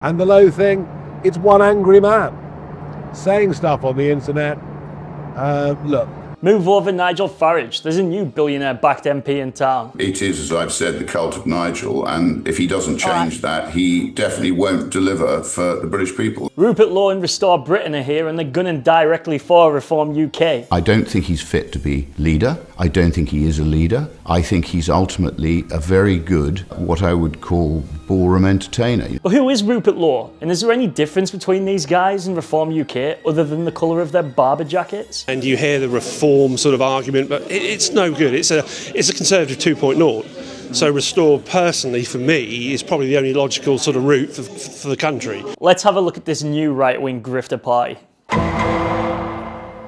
And the Lowe thing, it's one angry man saying stuff on the internet. Look. Move over Nigel Farage. There's a new billionaire-backed MP in town. It is, as I've said, the cult of Nigel, and if he doesn't change that, he definitely won't deliver for the British people. Rupert Lowe and Restore Britain are here, and they're gunning directly for Reform UK. I don't think he's fit to be leader. I don't think he is a leader. I think he's ultimately a very good, what I would call, ballroom entertainer. But who is Rupert Lowe? And is there any difference between these guys and Reform UK other than the colour of their barber jackets? And you hear the reform sort of argument, but it's no good. It's a Conservative 2.0. So Restore, personally, for me, is probably the only logical sort of route for the country. Let's have a look at this new right-wing grifter party.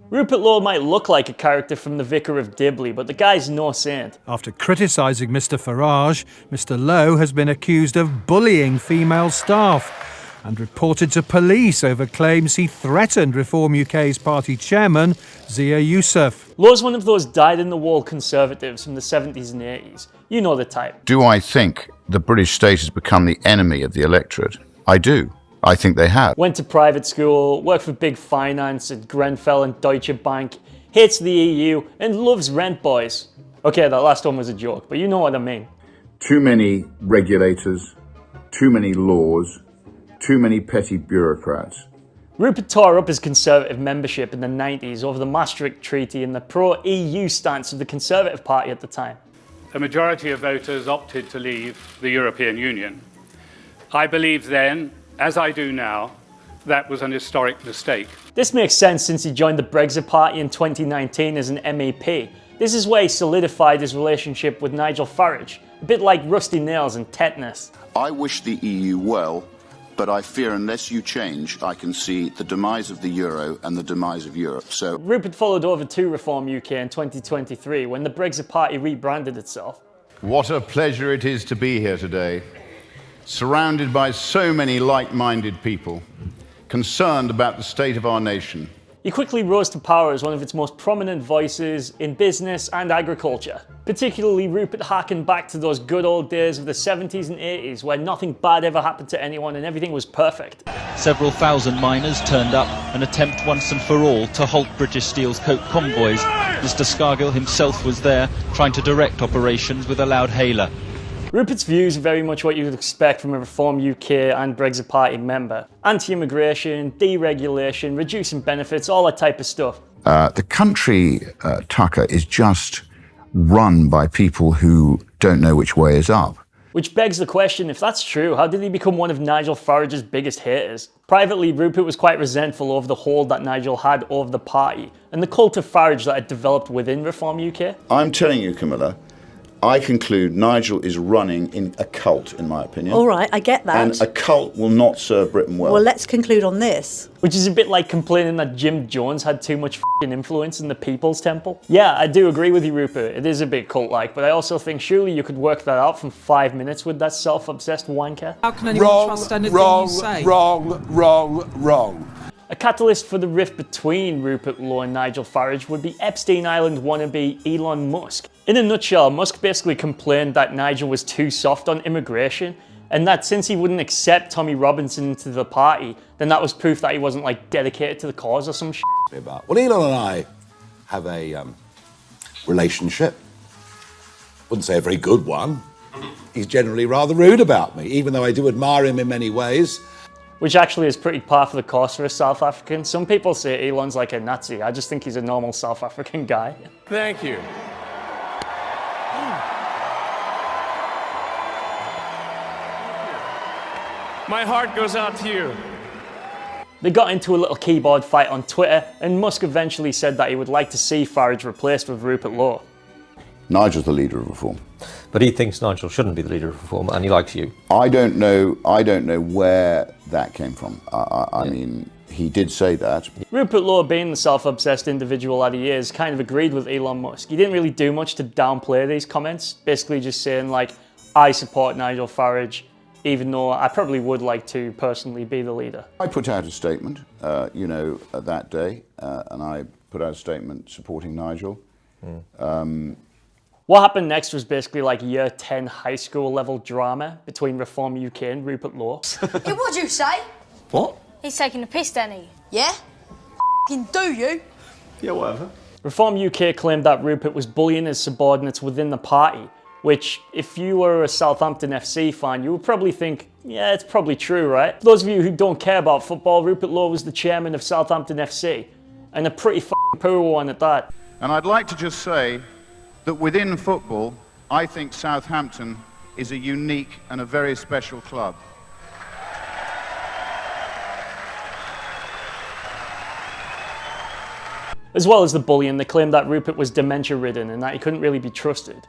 Rupert Lowe might look like a character from The Vicar of Dibley, but the guy's no saint. After criticising Mr Farage, Mr Lowe has been accused of bullying female staff and reported to police over claims he threatened Reform UK's party chairman, Zia Youssef. Lowe's one of those dyed-in-the-wall conservatives from the 70s and 80s. You know the type. Do I think the British state has become the enemy of the electorate? I do. I think they have. Went to private school, worked for big finance at Grenfell and Deutsche Bank, hates the EU and loves rent boys. Okay, that last one was a joke, but you know what I mean. Too many regulators, too many laws, too many petty bureaucrats. Rupert tore up his Conservative membership in the 90s over the Maastricht Treaty and the pro-EU stance of the Conservative Party at the time. A majority of voters opted to leave the European Union. I believe then, as I do now, that was an historic mistake. This makes sense since he joined the Brexit Party in 2019 as an MEP. This is where he solidified his relationship with Nigel Farage, a bit like rusty nails and tetanus. I wish the EU well, but I fear unless you change, I can see the demise of the euro and the demise of Europe. So Rupert followed over to Reform UK in 2023 when the Brexit Party rebranded itself. what a pleasure it is to be here today, surrounded by so many like-minded people, concerned about the state of our nation. He quickly rose to power as one of its most prominent voices in business and agriculture. Particularly, Rupert harkened back to those good old days of the 70s and 80s where nothing bad ever happened to anyone and everything was perfect. Several thousand miners turned up and attempt once and for all to halt British Steel's coke convoys. Mr Scargill himself was there, trying to direct operations with a loud hailer. Rupert's views are very much what you would expect from a Reform UK and Brexit Party member. Anti-immigration, deregulation, reducing benefits, all that type of stuff. The country, Tucker, is just run by people who don't know which way is up. Which begs the question, if that's true, how did he become one of Nigel Farage's biggest haters? Privately, Rupert was quite resentful over the hold that Nigel had over the party and the cult of Farage that had developed within Reform UK. I'm telling you, Camilla, I conclude Nigel is running in a cult, in my opinion. All right, I get that. And a cult will not serve Britain well. Well, let's conclude on this. Which is a bit like complaining that Jim Jones had too much f***ing influence in the People's Temple. Yeah, I do agree with you, Rupert. It is a bit cult-like, but I also think surely you could work that out from 5 minutes with that self-obsessed wanker. How can anyone trust anything you say? Wrong. A catalyst for the rift between Rupert Lowe and Nigel Farage would be Epstein Island wannabe Elon Musk. In a nutshell, Musk basically complained that Nigel was too soft on immigration, and that since he wouldn't accept Tommy Robinson into the party, then that was proof that he wasn't like dedicated to the cause or some shit. Well, Elon and I have a relationship. Wouldn't say a very good one. He's generally rather rude about me, even though I do admire him in many ways. Which actually is pretty par for the course for a South African. Some people say Elon's like a Nazi. I just think he's a normal South African guy. Thank you. My heart goes out to you. They got into a little keyboard fight on Twitter, and Musk eventually said that he would like to see Farage replaced with Rupert Lowe. Nigel's the leader of reform. But he thinks Nigel shouldn't be the leader of reform, and he likes you. I don't know where that came from. I mean, he did say that. Rupert Lowe, being the self-obsessed individual that he is, kind of agreed with Elon Musk. He didn't really do much to downplay these comments, basically just saying like, I support Nigel Farage, even though I probably would like to personally be the leader. I put out a statement, that day, and I put out a statement supporting Nigel. What happened next was basically like year 10 high school level drama between Reform UK and Rupert Lowe. Yeah, what'd you say? What? He's taking a piss, Danny. Yeah? F***ing do you? Yeah, whatever. Reform UK claimed that Rupert was bullying his subordinates within the party, which, if you were a Southampton FC fan, you would probably think, yeah, it's probably true, right? For those of you who don't care about football, Rupert Lowe was the chairman of Southampton FC, and a pretty f***ing poor one at that. And I'd like to just say that within football, I think Southampton is a unique and a very special club. As well as the bullying, they claimed that Rupert was dementia-ridden and that he couldn't really be trusted,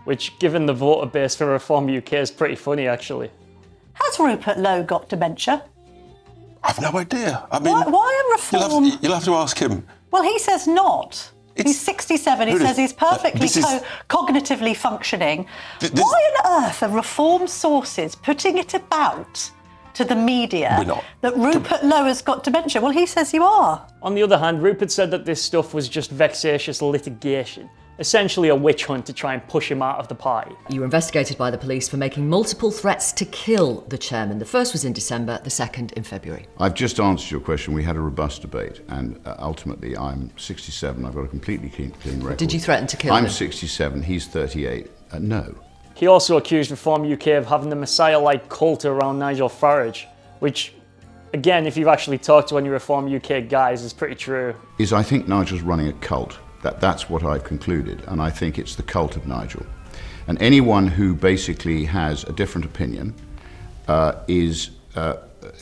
which, given the voter base for Reform UK, is pretty funny, actually. Has Rupert Lowe got dementia? I've no idea. I mean, why a Reform... You'll have to ask him. Well, he says not. He's 67. He says he's perfectly cognitively functioning. Why on earth are Reform sources putting it about to the media that Rupert Lowe has got dementia? Well, he says you are. On the other hand, Rupert said that this stuff was just vexatious litigation, essentially a witch hunt to try and push him out of the party. You were investigated by the police for making multiple threats to kill the chairman. The first was in December, the second in February. I've just answered your question. We had a robust debate, and ultimately I'm 67. I've got a completely clean record. Did you threaten to kill him? I'm 67, he's 38. No. He also accused Reform UK of having the Messiah-like cult around Nigel Farage, which, again, if you've actually talked to any Reform UK guys, is pretty true. I think Nigel's running a cult. That's what I've concluded, and I think it's the cult of Nigel. And anyone who basically has a different opinion is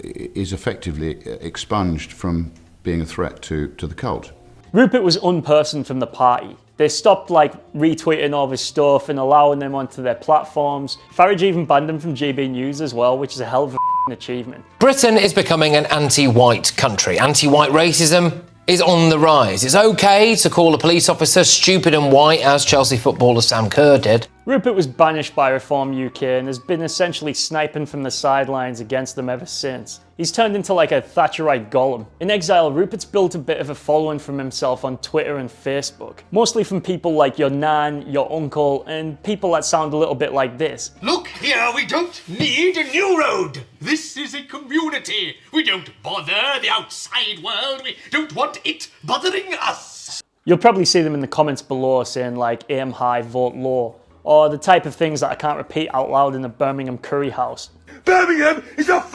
effectively expunged from being a threat to the cult. Rupert was unpersoned from the party. They stopped retweeting all of his stuff and allowing them onto their platforms. Farage even banned him from GB News as well, which is a hell of an achievement. Britain is becoming an anti-white country. Anti-white racism is on the rise. It's okay to call a police officer stupid and white, as Chelsea footballer Sam Kerr did. Rupert was banished by Reform UK and has been essentially sniping from the sidelines against them ever since. He's turned into like a Thatcherite golem. In exile, Rupert's built a bit of a following from himself on Twitter and Facebook, mostly from people like your nan, your uncle, and people that sound a little bit like this. Look here, we don't need a new road. This is a community. We don't bother the outside world. We don't want it bothering us. You'll probably see them in the comments below saying aim high, vote low, or the type of things that I can't repeat out loud in the Birmingham curry house. Birmingham is a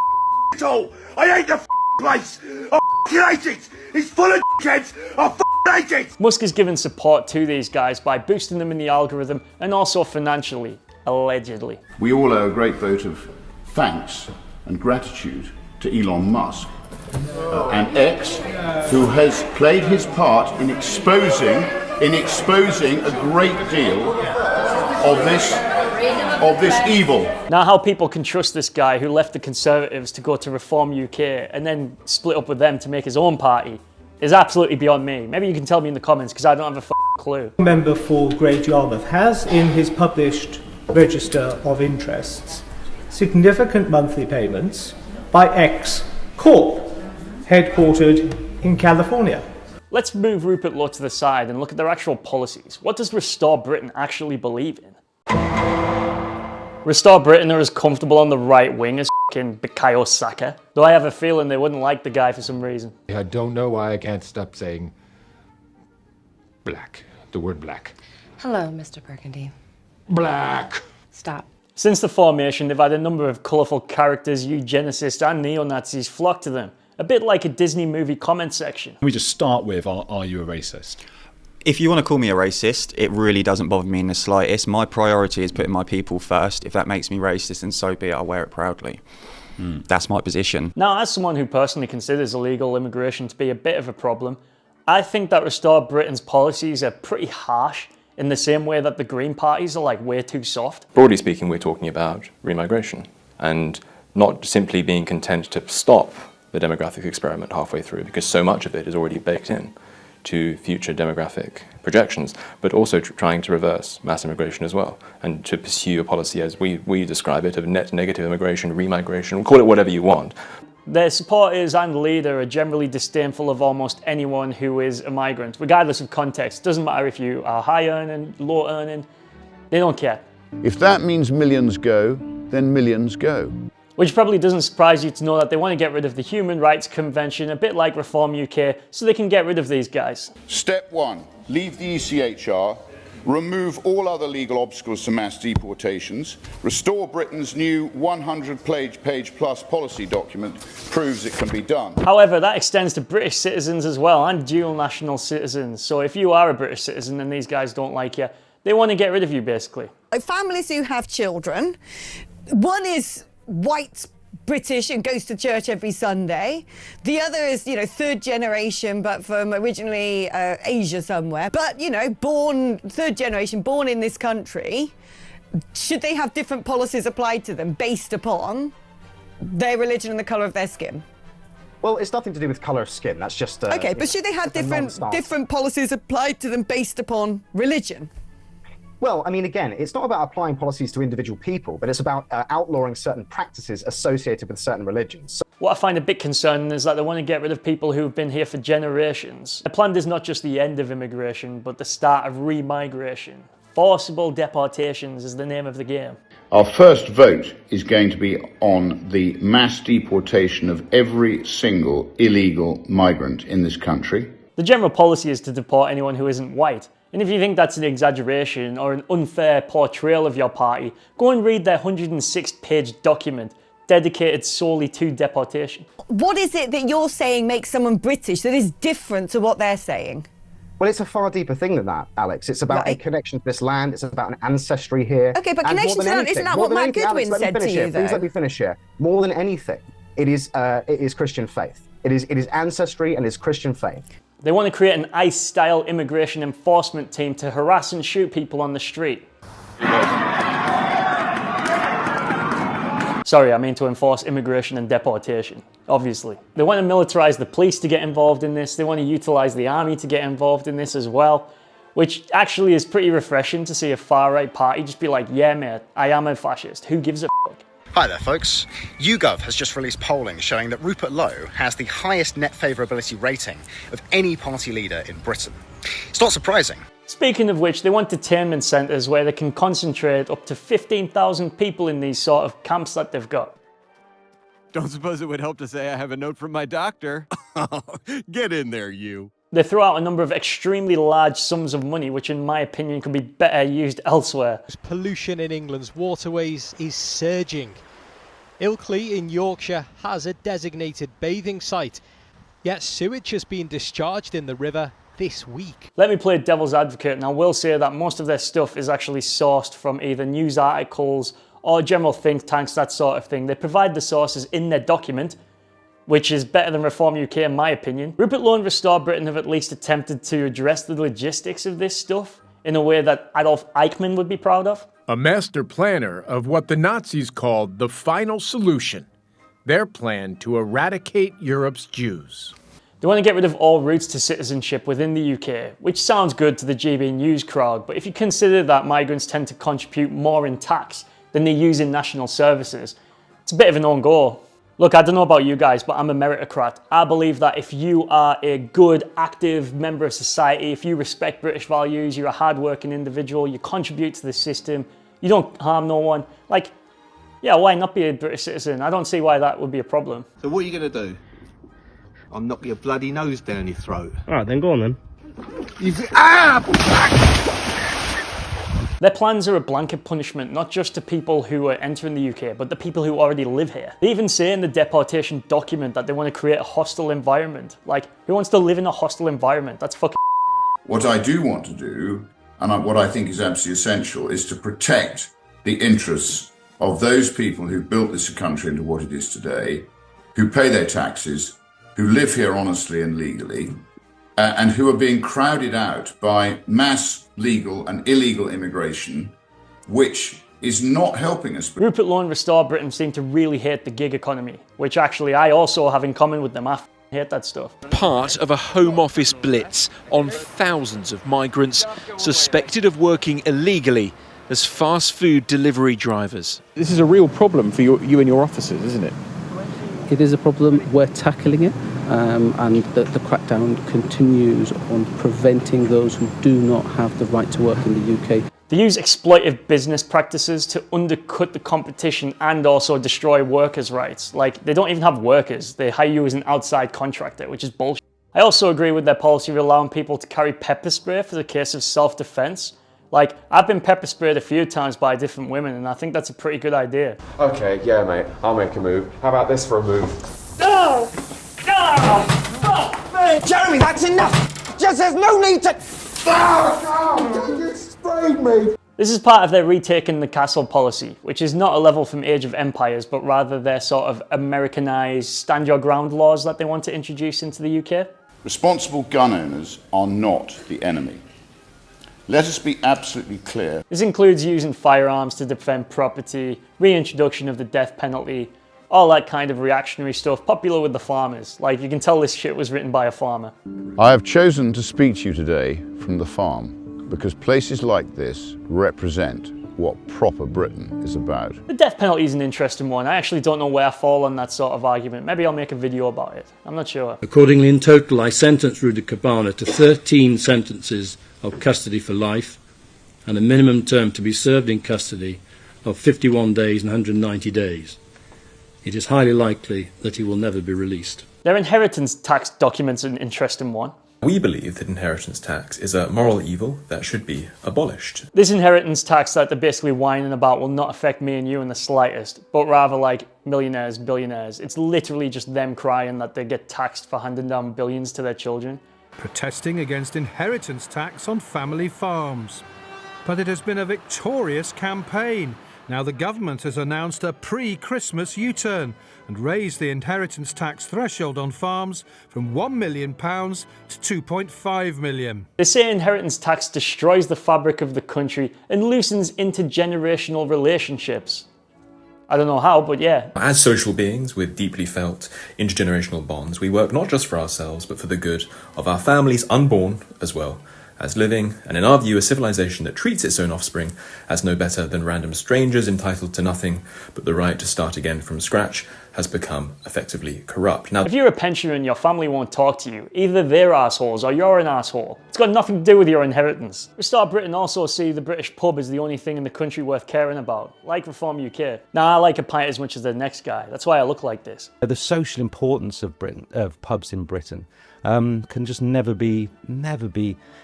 hole. I hate the place. I hate it. It's full of kids. I hate it. Musk is giving support to these guys by boosting them in the algorithm and also financially, allegedly. We all owe a great vote of thanks and gratitude to Elon Musk, an ex who has played his part in exposing a great deal of this evil. Now how people can trust this guy who left the Conservatives to go to Reform UK and then split up with them to make his own party is absolutely beyond me. Maybe you can tell me in the comments because I don't have a clue. Member for Great Yarmouth has in his published register of interests significant monthly payments by X-Corp, headquartered in California. Let's move Rupert Lowe to the side and look at their actual policies. What does Restore Britain actually believe in? Restore Britain are as comfortable on the right wing as f***ing Bukayo Saka, though I have a feeling they wouldn't like the guy for some reason. I don't know why I can't stop saying black, the word black. Hello, Mr. Burgundy. Black. Stop. Since the formation, they've had a number of colourful characters, eugenicists and neo-Nazis flock to them. A bit like a Disney movie comment section. We just start with, are you a racist? If you want to call me a racist, it really doesn't bother me in the slightest. My priority is putting my people first. If that makes me racist, then so be it. I'll wear it proudly. That's my position. Now, as someone who personally considers illegal immigration to be a bit of a problem, I think that Restore Britain's policies are pretty harsh in the same way that the Green parties are way too soft. Broadly speaking, we're talking about remigration and not simply being content to stop the demographic experiment halfway through, because so much of it is already baked in to future demographic projections, but also trying to reverse mass immigration as well, and to pursue a policy as we describe it of net negative immigration, remigration, call it whatever you want. Their supporters and leader are generally disdainful of almost anyone who is a migrant, regardless of context. Doesn't matter if you are high earning, low earning, They don't care. If that means millions go, then millions go. Which probably doesn't surprise you to know that they want to get rid of the Human Rights Convention, a bit like Reform UK, so they can get rid of these guys. Step 1, leave the ECHR, remove all other legal obstacles to mass deportations, restore Britain's new 100-page plus policy document proves it can be done. However, that extends to British citizens as well, and dual national citizens. So if you are a British citizen and these guys don't like you, they want to get rid of you, basically. Families who have children, one is white British and goes to church every Sunday. The other is, you know, third generation, but from originally Asia somewhere. But, you know, third generation, born in this country. Should they have different policies applied to them based upon their religion and the colour of their skin? Well, it's nothing to do with colour of skin. That's just... OK, but should they have different policies applied to them based upon religion? Well, I mean, again, it's not about applying policies to individual people, but it's about outlawing certain practices associated with certain religions. So what I find a bit concerning is that they want to get rid of people who've been here for generations. The plan is not just the end of immigration, but the start of remigration. Forcible deportations is the name of the game. Our first vote is going to be on the mass deportation of every single illegal migrant in this country. The general policy is to deport anyone who isn't white. And if you think that's an exaggeration or an unfair portrayal of your party, go and read their 106-page document dedicated solely to deportation. What is it that you're saying makes someone British that is different to what they're saying? Well, it's a far deeper thing than that, Alex. It's about a connection to this land. It's about an ancestry here. OK, but connection to land, isn't that what Matt Goodwin said to you, though? Please let me finish here. More than anything, it is Christian faith. It is ancestry and it's Christian faith. They want to create an ICE-style immigration enforcement team to harass and shoot people on the street. Sorry, I mean to enforce immigration and deportation, obviously. They want to militarise the police to get involved in this. They want to utilise the army to get involved in this as well, which actually is pretty refreshing to see a far-right party just be like, yeah, mate, I am a fascist. Who gives a fuck? Hi there, folks. YouGov has just released polling showing that Rupert Lowe has the highest net favourability rating of any party leader in Britain. It's not surprising. Speaking of which, they want detainment centres where they can concentrate up to 15,000 people in these sort of camps that they've got. Don't suppose it would help to say I have a note from my doctor? Get in there, you. They throw out a number of extremely large sums of money, which in my opinion could be better used elsewhere. Pollution in England's waterways is surging. Ilkley in Yorkshire has a designated bathing site, yet sewage has been discharged in the river this week. Let me play devil's advocate, and I will say that most of their stuff is actually sourced from either news articles or general think tanks, that sort of thing. They provide the sources in their document, which is better than Reform UK in my opinion. Rupert Lowe and Restore Britain have at least attempted to address the logistics of this stuff in a way that Adolf Eichmann would be proud of. A master planner of what the Nazis called the final solution, their plan to eradicate Europe's Jews. They want to get rid of all routes to citizenship within the UK, which sounds good to the GB News crowd, but if you consider that migrants tend to contribute more in tax than they use in national services, it's a bit of an own goal. Look, I don't know about you guys, but I'm a meritocrat. I believe that if you are a good, active member of society, if you respect British values, you're a hard-working individual, you contribute to the system, you don't harm no one, like, yeah, why not be a British citizen? I don't see why that would be a problem. So what are you going to do? I'll knock your bloody nose down your throat. All right, then go on then. Their plans are a blanket punishment, not just to people who are entering the UK, but the people who already live here. They even say in the deportation document that they want to create a hostile environment. Like, who wants to live in a hostile environment? That's fucking... What I do want to do, and what I think is absolutely essential, is to protect the interests of those people who built this country into what it is today, who pay their taxes, who live here honestly and legally, and who are being crowded out by mass legal and illegal immigration, which is not helping us. Rupert Lowe and Restore Britain seem to really hate the gig economy, which actually I also have in common with them. I hate that stuff. Part of a Home Office blitz on thousands of migrants suspected of working illegally as fast food delivery drivers. This is a real problem for you and your officers, isn't it? It is a problem. We're tackling it, and the crackdown continues on preventing those who do not have the right to work in the UK. They use exploitive business practices to undercut the competition and also destroy workers' rights. Like, they don't even have workers. They hire you as an outside contractor, which is bullshit. I also agree with their policy of allowing people to carry pepper spray for the case of self-defense. Like, I've been pepper sprayed a few times by different women, and I think that's a pretty good idea. Okay, yeah, mate, I'll make a move. How about this for a move? No! No! Oh, man, Jeremy, that's enough! Just there's no need to... You sprayed me! This is part of their retaking the castle policy, which is not a level from Age of Empires, but rather their sort of Americanized stand your ground laws that they want to introduce into the UK. Responsible gun owners are not the enemy. Let us be absolutely clear. This includes using firearms to defend property, reintroduction of the death penalty, all that kind of reactionary stuff, popular with the farmers. Like, you can tell this shit was written by a farmer. I have chosen to speak to you today from the farm because places like this represent what proper Britain is about. The death penalty is an interesting one. I actually don't know where I fall on that sort of argument. Maybe I'll make a video about it. I'm not sure. Accordingly, in total, I sentenced Rudy Cabana to 13 sentences of custody for life and a minimum term to be served in custody of 51 days and 190 days. It is highly likely that he will never be released. Their inheritance tax document's an interesting one. We believe that inheritance tax is a moral evil that should be abolished. This inheritance tax that they're basically whining about will not affect me and you in the slightest, but rather like millionaires, billionaires. It's literally just them crying that they get taxed for handing down billions to their children. Protesting against inheritance tax on family farms. But it has been a victorious campaign. Now the government has announced a pre-Christmas U-turn and raised the inheritance tax threshold on farms from £1 million to 2.5 million. They say inheritance tax destroys the fabric of the country and loosens intergenerational relationships. I don't know how, but yeah. As social beings with deeply felt intergenerational bonds, we work not just for ourselves, but for the good of our families unborn as well as living, and in our view, a civilization that treats its own offspring as no better than random strangers entitled to nothing but the right to start again from scratch has become effectively corrupt. Now, if you're a pensioner and your family won't talk to you, either they're assholes or you're an asshole. It's got nothing to do with your inheritance. Restore Britain also see the British pub as the only thing in the country worth caring about, like Reform UK. Now, I like a pint as much as the next guy. That's why I look like this. The social importance of pubs in Britain can just never be,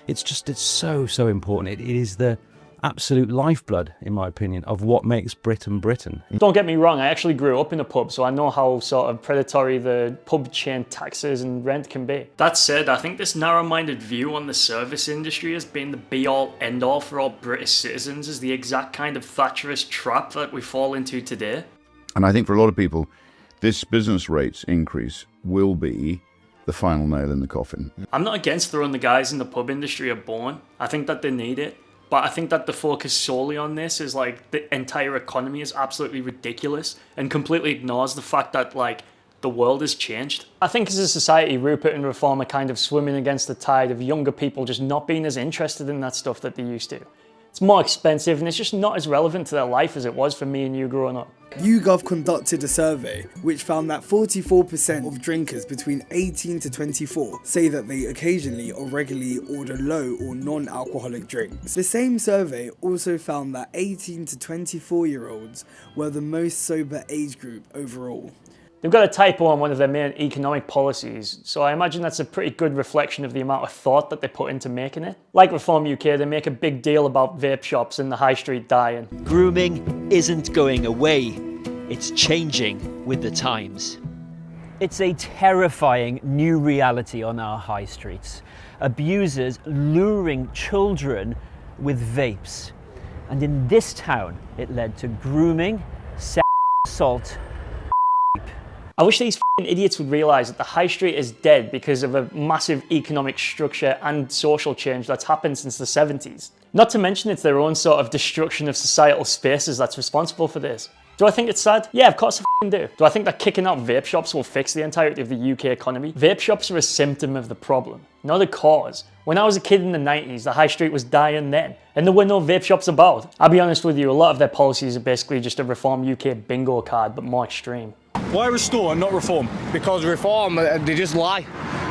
it's so important. It is the absolute lifeblood, in my opinion, of what makes Britain Britain. Don't get me wrong, I actually grew up in a pub, so I know how sort of predatory the pub chain taxes and rent can be. That said, I think this narrow-minded view on the service industry as being the be-all, end-all for all British citizens is the exact kind of Thatcherist trap that we fall into today. And I think for a lot of people, this business rates increase will be the final nail in the coffin. I'm not against throwing the guys in the pub industry a bone. I think that they need it. But I think that the focus solely on this is like the entire economy is absolutely ridiculous and completely ignores the fact that like the world has changed. I think as a society, Rupert and Reform are kind of swimming against the tide of younger people just not being as interested in that stuff that they used to. It's more expensive and it's just not as relevant to their life as it was for me and you growing up. YouGov conducted a survey which found that 44% of drinkers between 18 to 24 say that they occasionally or regularly order low or non-alcoholic drinks. The same survey also found that 18 to 24-year-olds were the most sober age group overall. They've got a typo on one of their main economic policies, so I imagine that's a pretty good reflection of the amount of thought that they put into making it. Like Reform UK, they make a big deal about vape shops in the high street dying. Grooming isn't going away, it's changing with the times. It's a terrifying new reality on our high streets. Abusers luring children with vapes. And in this town, it led to grooming, sexual assault. I wish these f***ing idiots would realise that the high street is dead because of a massive economic structure and social change that's happened since the 70s. Not to mention it's their own sort of destruction of societal spaces that's responsible for this. Do I think it's sad? Yeah, of course I f***ing do. Do I think that kicking out vape shops will fix the entirety of the UK economy? Vape shops are a symptom of the problem, not a cause. When I was a kid in the 90s, the high street was dying then, and there were no vape shops about. I'll be honest with you, a lot of their policies are basically just a Reform UK bingo card, but more extreme. Why restore and not reform? Because reform, they just lie.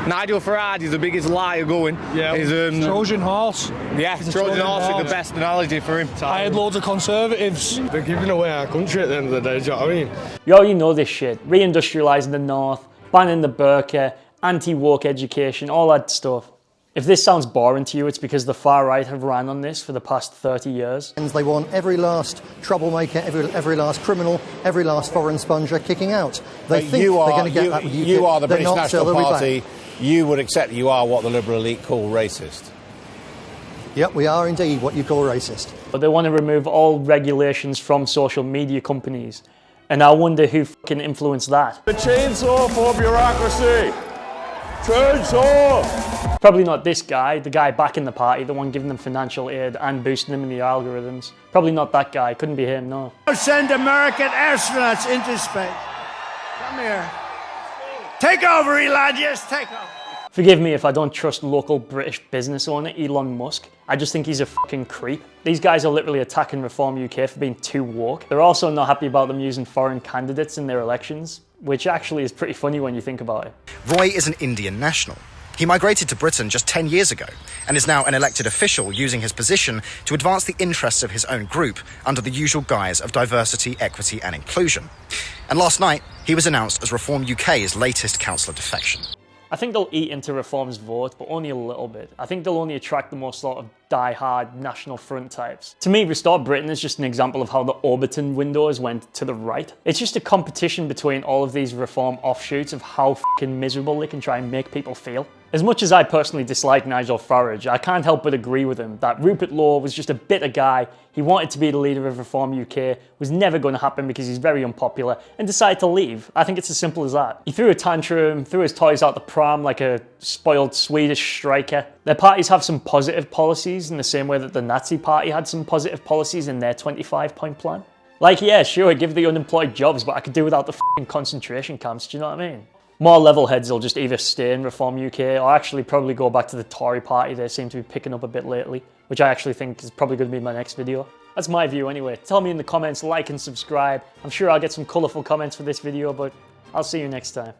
Nigel Farage is the biggest liar going. Yeah, he's, Trojan horse. Yeah, Trojan horse is the best analogy for him. I had loads of Conservatives. They're giving away our country at the end of the day, do you know what I mean? You already know this shit. Reindustrialising the North, banning the burqa, anti-woke education, all that stuff. If this sounds boring to you, it's because the far right have ran on this for the past 30 years. They want every last troublemaker, every last criminal, every last foreign sponger kicking out. They think they're going to get that with UKIP. You are the They're British not, National so they'll be Party. back. You would accept you are what the Liberal elite call racist. Yep, we are indeed what you call racist. But they want to remove all regulations from social media companies. And I wonder who fucking influenced that. The chainsaw for bureaucracy. Chainsaw! Probably not this guy, the guy back in the party, the one giving them financial aid and boosting them in the algorithms. Probably not that guy, couldn't be him, no. Send American astronauts into space. Come here. Take over, Elon, just take over. Forgive me if I don't trust local British business owner Elon Musk. I just think he's a fucking creep. These guys are literally attacking Reform UK for being too woke. They're also not happy about them using foreign candidates in their elections, which actually is pretty funny when you think about it. Roy is an Indian national. He migrated to Britain just 10 years ago and is now an elected official using his position to advance the interests of his own group under the usual guise of diversity, equity and inclusion. And last night, he was announced as Reform UK's latest councillor defection. I think they'll eat into Reform's vote, but only a little bit. I think they'll only attract the most sort of die-hard National Front types. To me, Restore Britain is just an example of how the Overton windows went to the right. It's just a competition between all of these Reform offshoots of how fucking miserable they can try and make people feel. As much as I personally dislike Nigel Farage, I can't help but agree with him that Rupert Lowe was just a bitter guy. He wanted to be the leader of Reform UK, was never going to happen because he's very unpopular, and decided to leave. I think it's as simple as that. He threw a tantrum, threw his toys out the pram like a spoiled Swedish striker. Their parties have some positive policies in the same way that the Nazi party had some positive policies in their 25-point plan. Like, yeah, sure, give the unemployed jobs, but I could do without the fucking concentration camps, do you know what I mean? More level heads will just either stay in Reform UK or actually probably go back to the Tory party. They seem to be picking up a bit lately, which I actually think is probably going to be my next video. That's my view anyway. Tell me in the comments, like and subscribe. I'm sure I'll get some colourful comments for this video, but I'll see you next time.